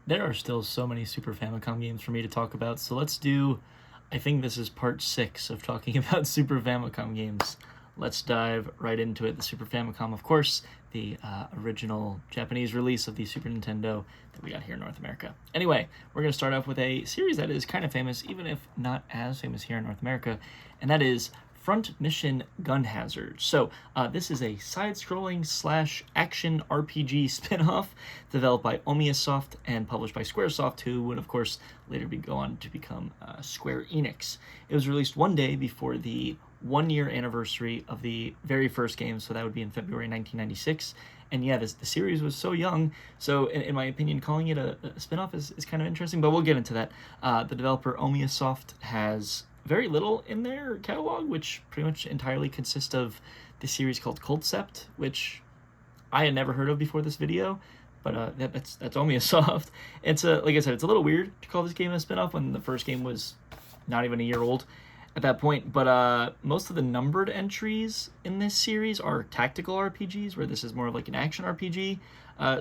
There are still so many Super Famicom games for me to talk about, so let's do, I think this is part 6 of talking about Super Famicom games. Let's dive right into it. The Super Famicom, of course, the original Japanese release of the Super Nintendo that we got here in North America. Anyway, we're going to start off with a series that is kind of famous, even if not as famous here in North America, and that is Front Mission Gun Hazard. So this is a side-scrolling / action RPG spin-off developed by Omiyasoft and published by Squaresoft, who would of course later go on to become Square Enix. It was released one day before the 1-year anniversary of the very first game, so that would be in February 1996. And yeah, the series was so young, so in my opinion, calling it a spin-off is kind of interesting, but we'll get into that. The developer Omiyasoft has very little in their catalog, which pretty much entirely consists of the series called Concept, which I had never heard of before this video, but that's Omiyasoft. It's like I said, it's a little weird to call this game a spin-off when the first game was not even a year old at that point, but most of the numbered entries in this series are tactical RPGs, where this is more of like an action RPG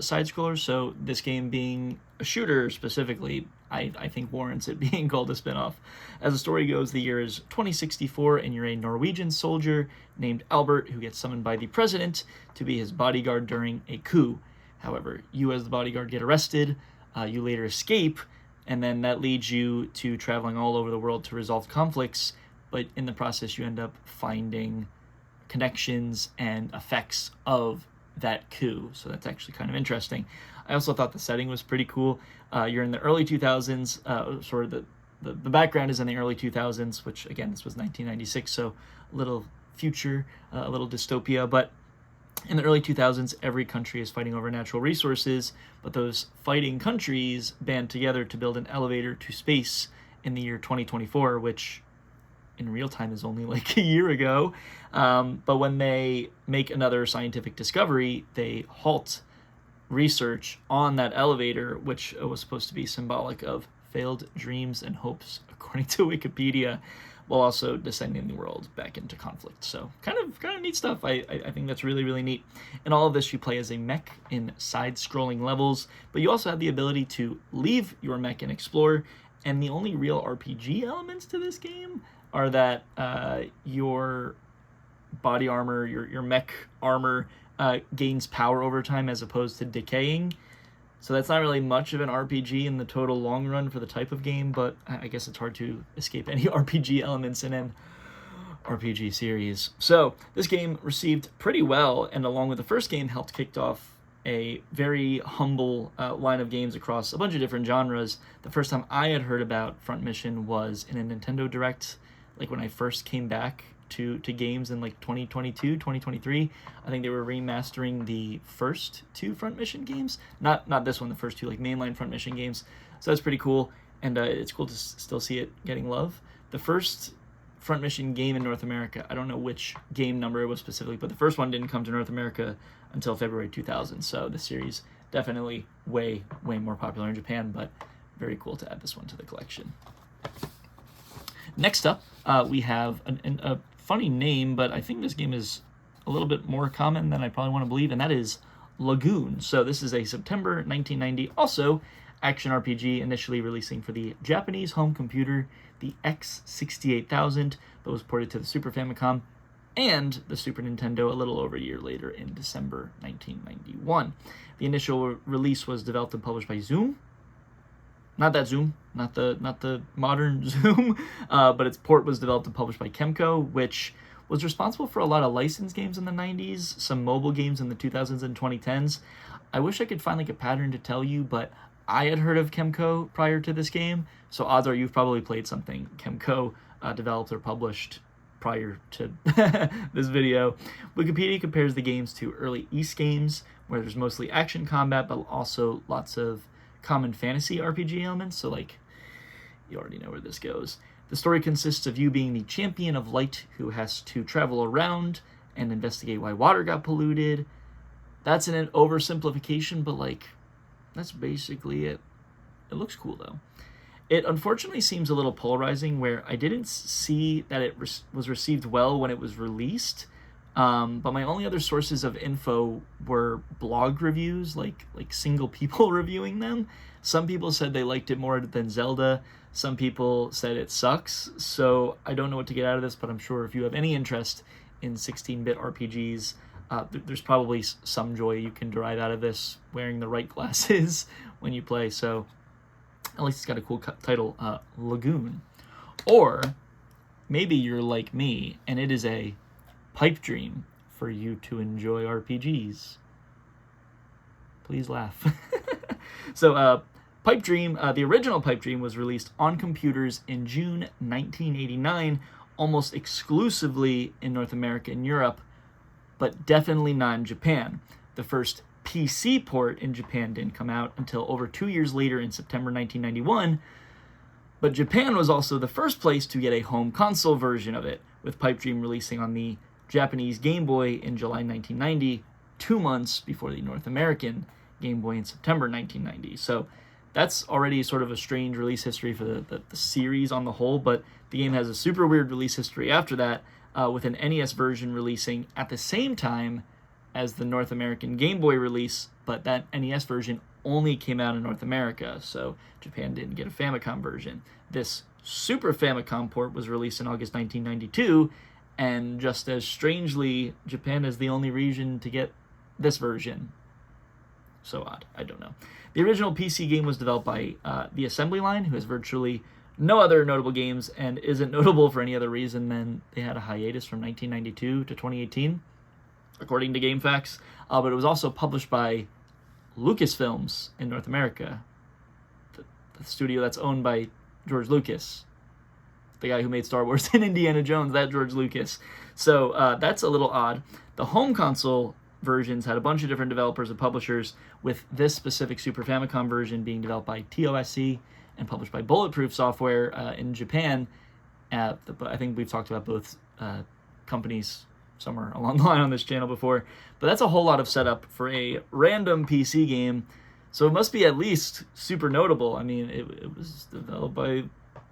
side-scroller, so this game being a shooter specifically, I think warrants it being called a spin-off. As the story goes, the year is 2064, and you're a Norwegian soldier named Albert who gets summoned by the president to be his bodyguard during a coup. However, you as the bodyguard get arrested, you later escape, and then that leads you to traveling all over the world to resolve conflicts, but in the process you end up finding connections and effects of that coup, so that's actually kind of interesting. I also thought the setting was pretty cool. You're in the early 2000s, sort of the background is in the early 2000s, which again, this was 1996, so a little future, a little dystopia, but in the early 2000s, every country is fighting over natural resources, but those fighting countries band together to build an elevator to space in the year 2024, which in real time is only like a year ago. But when they make another scientific discovery, they halt research on that elevator, which was supposed to be symbolic of failed dreams and hopes, according to Wikipedia, while also descending the world back into conflict. So kind of neat stuff. I think that's really, really neat. In all of this, you play as a mech in side-scrolling levels, but you also have the ability to leave your mech and explore, and the only real RPG elements to this game are that your body armor, your mech armor, gains power over time as opposed to decaying. So that's not really much of an RPG in the total long run for the type of game, but I guess it's hard to escape any RPG elements in an RPG series. So this game received pretty well, and along with the first game, helped kick off a very humble line of games across a bunch of different genres. The first time I had heard about Front Mission was in a Nintendo Direct, like when I first came back to games in like 2022, 2023. I think they were remastering the first 2 Front Mission games. Not this one, the first 2 like mainline Front Mission games. So that's pretty cool, and it's cool to still see it getting love. The first Front Mission game in North America, I don't know which game number it was specifically, but the first one didn't come to North America until February 2000. So the series definitely way more popular in Japan, but very cool to add this one to the collection. Next up, we have a funny name, but I think this game is a little bit more common than I probably want to believe, and that is Lagoon. So this is a September 1990, also action RPG, initially releasing for the Japanese home computer, the X68000, but was ported to the Super Famicom and the Super Nintendo a little over a year later in December 1991. The initial release was developed and published by Zoom. Not that Zoom, not the modern Zoom, but its port was developed and published by Kemco, which was responsible for a lot of licensed games in the 90s, some mobile games in the 2000s and 2010s. I wish I could find like a pattern to tell you, but I had heard of Kemco prior to this game, so odds are you've probably played something Kemco developed or published prior to this video. Wikipedia compares the games to early Ys games, where there's mostly action combat, but also lots of common fantasy RPG elements, so like, you already know where this goes. The story consists of you being the champion of light who has to travel around and investigate why water got polluted. That's an oversimplification, but like, that's basically it. It looks cool though. It unfortunately seems a little polarizing, where I didn't see that it was received well when it was released, But my only other sources of info were blog reviews, like single people reviewing them. Some people said they liked it more than Zelda. Some people said it sucks. So I don't know what to get out of this, but I'm sure if you have any interest in 16-bit RPGs, there's probably some joy you can derive out of this wearing the right glasses when you play. So at least it's got a cool title, Lagoon. Or maybe you're like me and it is a pipe dream for you to enjoy RPGs. Please laugh. So, Pipe Dream, the original Pipe Dream was released on computers in June 1989, almost exclusively in North America and Europe, but definitely not in Japan. The first PC port in Japan didn't come out until over 2 years later in September 1991, but Japan was also the first place to get a home console version of it, with Pipe Dream releasing on the Japanese Game Boy in July 1990, 2 months before the North American Game Boy in September 1990. So that's already sort of a strange release history for the series on the whole, but the game has a super weird release history after that, with an NES version releasing at the same time as the North American Game Boy release, but that NES version only came out in North America, so Japan didn't get a Famicom version. This Super Famicom port was released in August 1992, and just as strangely, Japan is the only region to get this version. So odd, I don't know. The original PC game was developed by the Assembly Line, who has virtually no other notable games and isn't notable for any other reason than they had a hiatus from 1992 to 2018, according to GameFAQs. But it was also published by Lucasfilms in North America, the studio that's owned by George Lucas, the guy who made Star Wars and Indiana Jones, that George Lucas. So that's a little odd. The home console versions had a bunch of different developers and publishers, with this specific Super Famicom version being developed by TOSC and published by Bulletproof Software in Japan. I think we've talked about both companies somewhere along the line on this channel before, but that's a whole lot of setup for a random PC game, so it must be at least super notable. I mean, it was developed by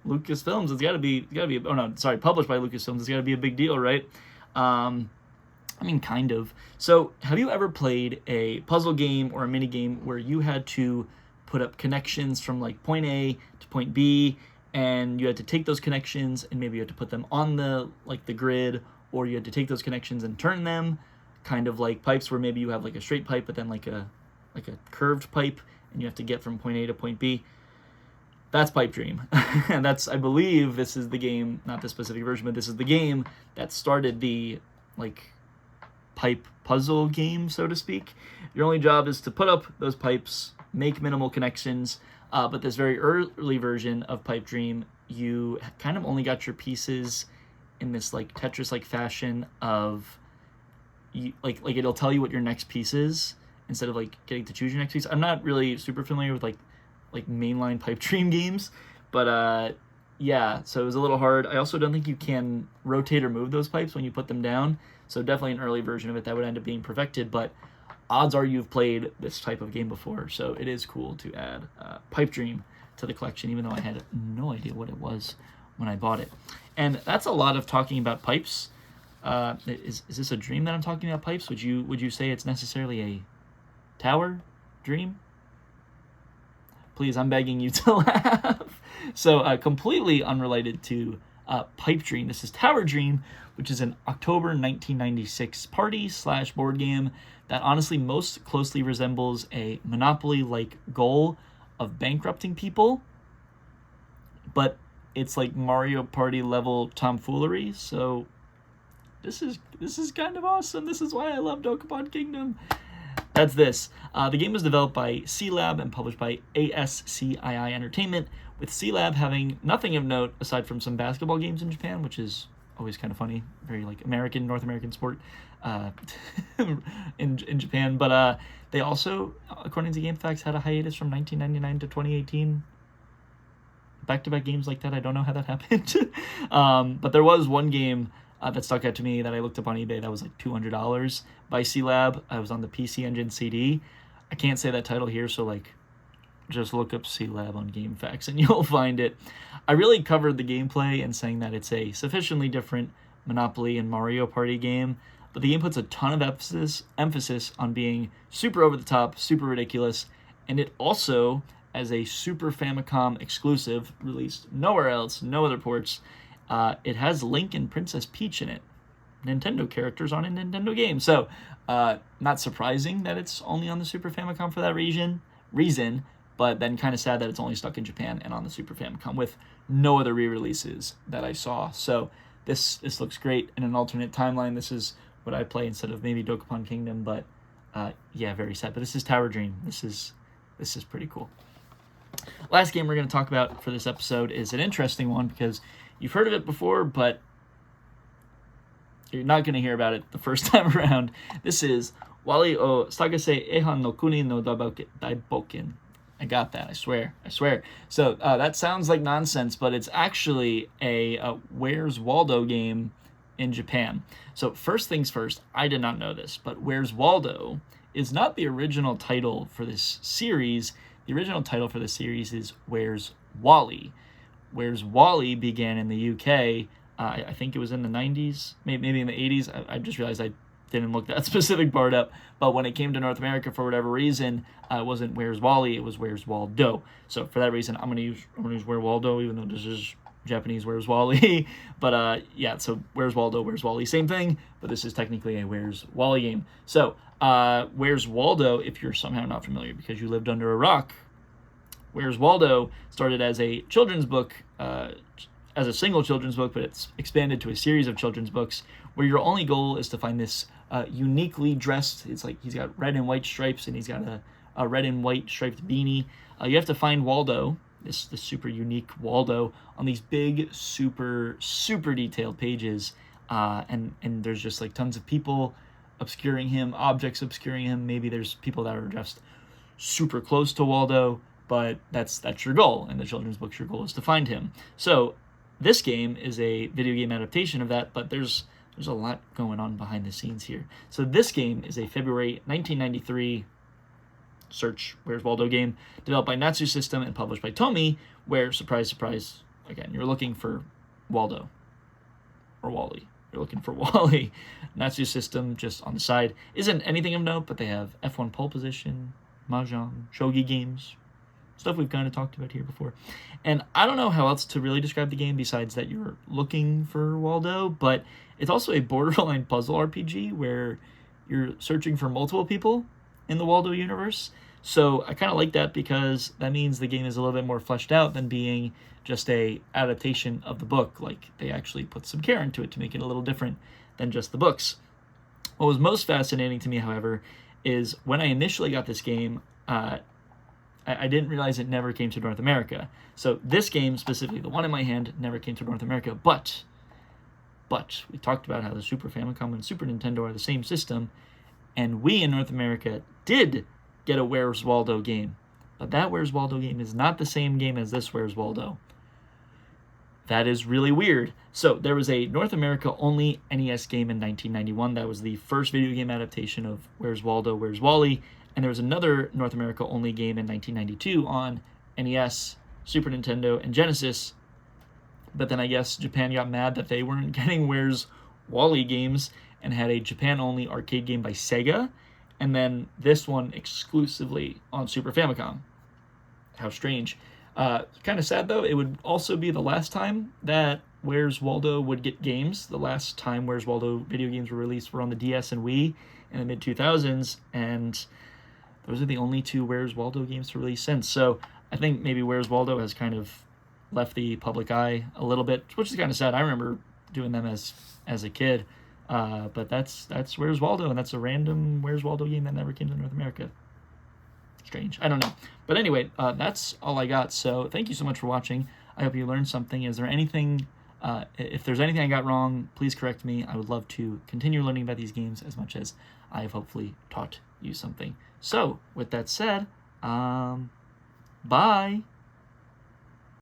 Lucasfilms. It's got to be. Oh no, sorry, published by Lucasfilms. It's got to be a big deal, right? I mean, kind of. So, have you ever played a puzzle game or a mini game where you had to put up connections from like point A to point B, and you had to take those connections and maybe you had to put them on the grid, or you had to take those connections and turn them, kind of like pipes where maybe you have like a straight pipe but then like a curved pipe, and you have to get from point A to point B? That's Pipe Dream. And I believe this is the game, not the specific version, but this is the game that started the pipe puzzle game, so to speak. Your only job is to put up those pipes, make minimal connections, but this very early version of Pipe Dream, you kind of only got your pieces in this like Tetris-like fashion of like it'll tell you what your next piece is instead of like getting to choose your next piece. I'm not really super familiar with like mainline Pipe Dream games, but yeah, so it was a little hard. I also don't think you can rotate or move those pipes when you put them down, so definitely an early version of it that would end up being perfected, but odds are you've played this type of game before, so it is cool to add Pipe Dream to the collection, even though I had no idea what it was when I bought it. And that's a lot of talking about pipes. Is this a dream that I'm talking about pipes? Would you say it's necessarily a tower dream? Please, I'm begging you to laugh. So, completely unrelated to Pipe Dream, this is Tower Dream, which is an October 1996 party/board game that honestly most closely resembles a Monopoly-like goal of bankrupting people, but it's like Mario Party level tomfoolery. So this is kind of awesome. This is why I love Dokapon Kingdom. That's this. The game was developed by C-Lab and published by ASCII Entertainment, with C-Lab having nothing of note aside from some basketball games in Japan, which is always kind of funny. Very like North American sport in Japan. But they also, according to GameFAQs, had a hiatus from 1999 to 2018. Back-to-back games like that, I don't know how that happened. But there was one game that stuck out to me that I looked up on eBay that was like $200 by C-Lab. I was on the PC Engine CD. I can't say that title here, so like just look up C-Lab on GameFAQs and you'll find it. I really covered the gameplay in saying that it's a sufficiently different Monopoly and Mario Party game, but the game puts a ton of emphasis on being super over the top, super ridiculous, and it also, as a Super Famicom exclusive, released nowhere else, no other ports, it has Link and Princess Peach in it. Nintendo characters on a Nintendo game. So, not surprising that it's only on the Super Famicom for that reason, but then kind of sad that it's only stuck in Japan and on the Super Famicom with no other re-releases that I saw. So this looks great in an alternate timeline. This is what I play instead of maybe Dokapon Kingdom, but yeah, very sad. But this is Tower Dream. This is pretty cool. Last game we're going to talk about for this episode is an interesting one because you've heard of it before, but you're not going to hear about it the first time around. This is Wali o Sagase Ehan no Kuni no Daiboken. I got that, I swear. So that sounds like nonsense, but it's actually a Where's Waldo game in Japan. So first things first, I did not know this, but Where's Waldo is not the original title for this series. The original title for the series is Where's Wally. Where's Wally began in the UK. I think it was in the 90s, maybe in the 80s. I just realized I didn't look that specific part up. But when it came to North America, for whatever reason, it wasn't Where's Wally, it was Where's Waldo. So for that reason, I'm gonna use Where Waldo, even though this is Japanese Where's Wally. But yeah, so Where's Waldo, Where's Wally, same thing. But this is technically a Where's Wally game. So Where's Waldo, if you're somehow not familiar because you lived under a rock, Where's Waldo started as a children's book, as a single children's book, but it's expanded to a series of children's books where your only goal is to find this uniquely dressed, it's like he's got red and white stripes and he's got a red and white striped beanie. You have to find Waldo, this super unique Waldo, on these big, super detailed pages. And there's just like tons of people obscuring him, objects obscuring him. Maybe there's people that are just super close to Waldo, but that's your goal. In the children's books, your goal is to find him. So this game is a video game adaptation of that, but there's a lot going on behind the scenes here. So this game is a February 1993 search Where's Waldo game developed by Natsu System and published by Tomy, where, surprise, surprise, again, you're looking for Waldo or Wally. You're looking for Wally. Natsu System, just on the side, isn't anything of note, but they have F1 pole position, Mahjong, Shogi games, stuff we've kind of talked about here before. And I don't know how else to really describe the game besides that you're looking for Waldo, but it's also a borderline puzzle RPG where you're searching for multiple people in the Waldo universe. So I kind of like that because that means the game is a little bit more fleshed out than being just a adaptation of the book. Like, they actually put some care into it to make it a little different than just the books. What was most fascinating to me, however, is when I initially got this game, I didn't realize it never came to North America. So this game, specifically, the one in my hand, never came to North America. But we talked about how the Super Famicom and Super Nintendo are the same system, and we in North America did get a Where's Waldo game. But that Where's Waldo game is not the same game as this Where's Waldo. That is really weird. So there was a North America only NES game in 1991. That was the first video game adaptation of Where's Waldo, Where's Wally. And there was another North America only game in 1992 on NES, Super Nintendo, and Genesis. But then I guess Japan got mad that they weren't getting Where's Wally games and had a Japan only arcade game by Sega. And then this one exclusively on Super Famicom. How strange. Kind of sad, though. It would also be the last time that Where's Waldo would get games. The last time Where's Waldo video games were released were on the DS and Wii in the mid-2000s. And those are the only two Where's Waldo games to release since. So I think maybe Where's Waldo has kind of left the public eye a little bit, which is kind of sad. I remember doing them as a kid. But that's Where's Waldo, and that's a random Where's Waldo game that never came to North America. Strange. I don't know. But anyway, that's all I got. So thank you so much for watching. I hope you learned something. Is there anything, if there's anything I got wrong, please correct me. I would love to continue learning about these games as much as I have hopefully taught you something. So with that said, bye.